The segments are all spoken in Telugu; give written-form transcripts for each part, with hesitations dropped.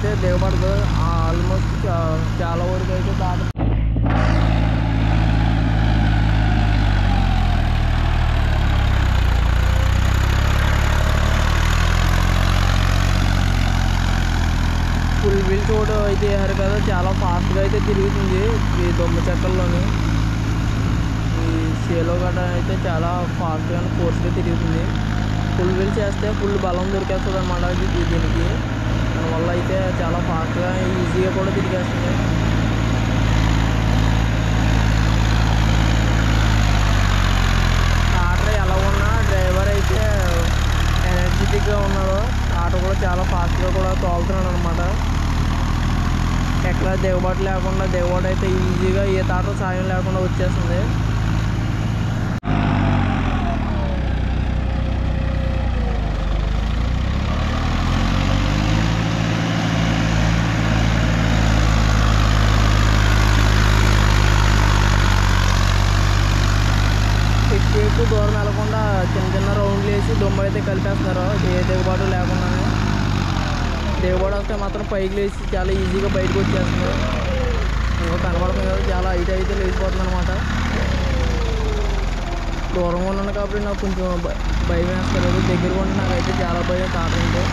అయితే దిగబడదు. ఆల్మోస్ట్ చాలా వరకు అయితే దాట ఫుల్ వీల్ చోటు అయితే వేసారు కదా, చాలా ఫాస్ట్గా అయితే తిరుగుతుంది ఈ దొమ్మ చెక్కల్లోని. ఈ షేలో గట్రా అయితే చాలా ఫాస్ట్గా ఫోర్స్గా తిరుగుతుంది. ఫుల్ వీల్ చేస్తే ఫుల్ బలం దొరికేస్తుంది అన్నమాట దీనికి. దానివల్ల అయితే చాలా ఫాస్ట్గా ఈజీగా కూడా తిరిగేస్తుంది. ఆటో ఎలా ఉన్నా డ్రైవర్ అయితే ఎనర్జెటిక్గా ఉన్నాడు. ఆటో కూడా చాలా ఫాస్ట్గా కూడా తోలుతున్నాడు అనమాట. ఎక్కడ దిగబాటు లేకుండా, దిగబాటు అయితే ఈజీగా ఏ ఆటో సాయం లేకుండా వచ్చేస్తుంది. ఎక్కువ దూరం వెళ్ళకుండా చిన్న చిన్న రౌండ్లు వేసి దుమ్మ అయితే కలిపేస్తున్నారు ఏ దిగుబాటు లేకుండానే. దిగుబాటు వస్తే మాత్రం పైకి లేచి చాలా ఈజీగా బయటకు వచ్చేస్తుంది. ఇంకా కనబడుతుంది కదా, చాలా హైట్ అయితే లేచిపోతుంది అనమాట. దూరంగా ఉన్నాను కాబట్టి నాకు కొంచెం భయం వేస్తారు. దగ్గరగా ఉంటే నాకైతే చాలా భయం తాటంటే.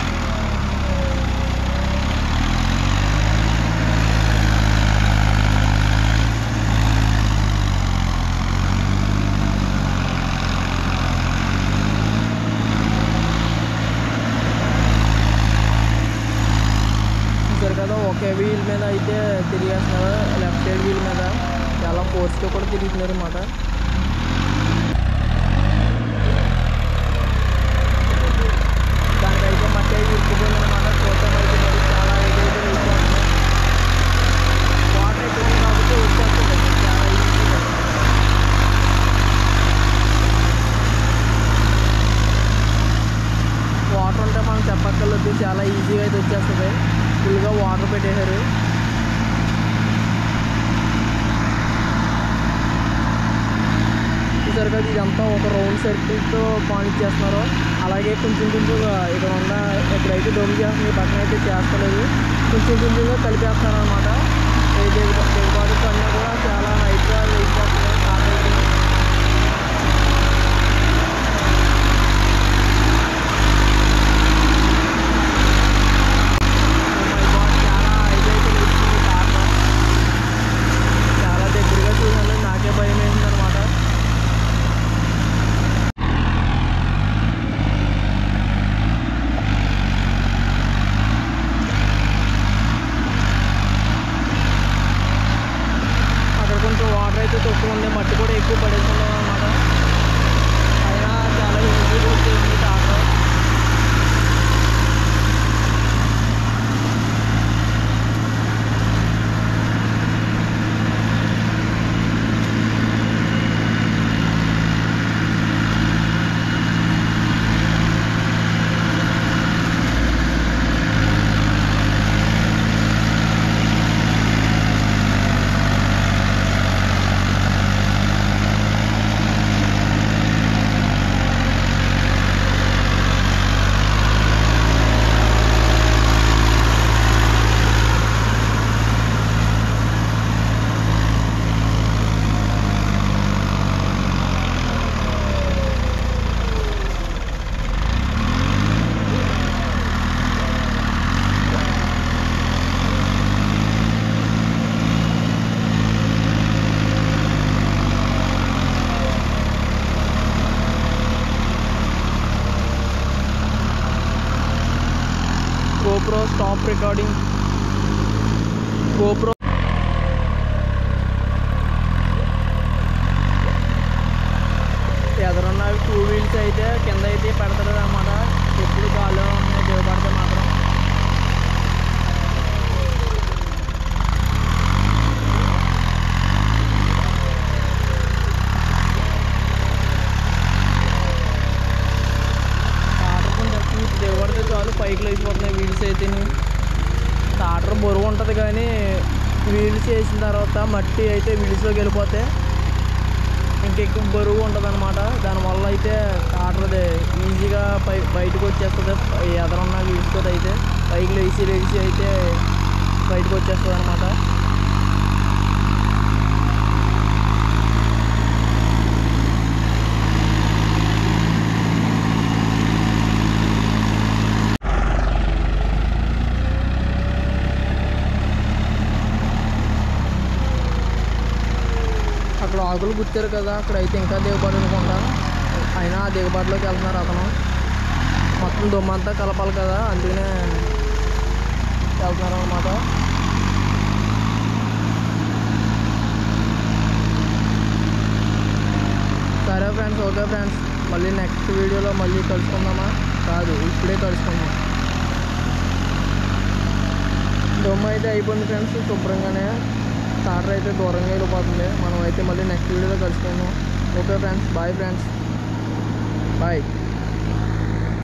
కదా ఒకే వీల్ మీద అయితే తిరిగేస్తున్నారు. లెఫ్ట్ సైడ్ వీల్ మీద చాలా ఫోర్స్గా కూడా తిరుగుతున్నారు అన్నమాట. దానికైతే మట్టి అయితే ఇరుక్కుపోయింది అనమాట. చూడటం అయితే చాలా ఎదురైతే వెళ్ళిపోతుంది. వాటర్ అయిపోయింది కాబట్టి వచ్చేస్తుంది చాలా ఈజీగా. వాటర్ ఉంటే మనం చెప్పక్కర్లేదు, చాలా ఈజీగా అయితే వచ్చేస్తుంది. ఫుల్గా వాటర్ పెట్టేశారు. చూసారు కదా, ఇదంతా ఒక రౌండ్ సర్కిల్తో పాయింట్ చేస్తున్నారు. అలాగే కొంచెం కొంచెంగా ఇక్కడ ఉన్న ఎక్కడైతే దొంగ చేస్తుంది పక్కన అయితే చేస్తలేదు, కొంచెం కొంచెంగా కలిపేస్తారు అనమాట. దిగుబాటు కన్నా కూడా చాలా హైట్గా వెళ్ళిపోతుంది. నాకే భయం వేసిందనమాట. అక్కడ కొంచెం వాటర్ అయితే తక్కువ ఉంది, మట్టి కూడా ఎక్కువ పడేసుకున్నాం అనమాట. అయినా చాలా ఈజీగా వచ్చేసింది auto. GoPro stop recording. GoPro ఎదురున్న 2 wheels అయితే కింద అయితే పెడతారు అన్నమాట. ఎప్పుడు గాల్లో దిగబడితే మాత్రం. దిగబడితే చాలు పైకి లేచిపోతున్నాయి వీల్స్ అయితే. టాటర్ బరువు ఉంటుంది కానీ వీల్స్ వేసిన తర్వాత మట్టి అయితే వీల్స్లోకి వెళ్ళిపోతే ఇంకెక్కువ బరువు ఉంటుంది అనమాట. దానివల్ల అయితే టాటర్ ఈజీగా బయటకు వచ్చేస్తుంది ఎదురున్న వీల్స్తో అయితే. పైకి లేచి అయితే బయటకు వచ్చేస్తుంది అనమాట. అక్కడ ఆకులు గుర్తారు కదా, అక్కడ అయితే ఇంకా దిగుబాటు అనుకుంటా. అయినా ఆ దిగుబాటులోకి వెళ్తున్నారు అతను. మొత్తం దుమ్మంతా కలపాలి కదా, అందుకనే వెళ్తున్నారు అనమాట. సరే ఫ్రెండ్స్, ఓకే ఫ్రెండ్స్, మళ్ళీ నెక్స్ట్ వీడియోలో మళ్ళీ కలుసుకుందామా? కాదు, ఇప్పుడే కలుసుకుందాం. దుమ్ము అయితే అయిపోయింది ఫ్రెండ్స్ శుభ్రంగానే. స్టార్టర్ అయితే దూరంగా వెళ్ళిపోతుంది. మనం అయితే మళ్ళీ నెక్స్ట్ వీడియోలో కలుసుకుందాం. Okay friends, bye friends, bye.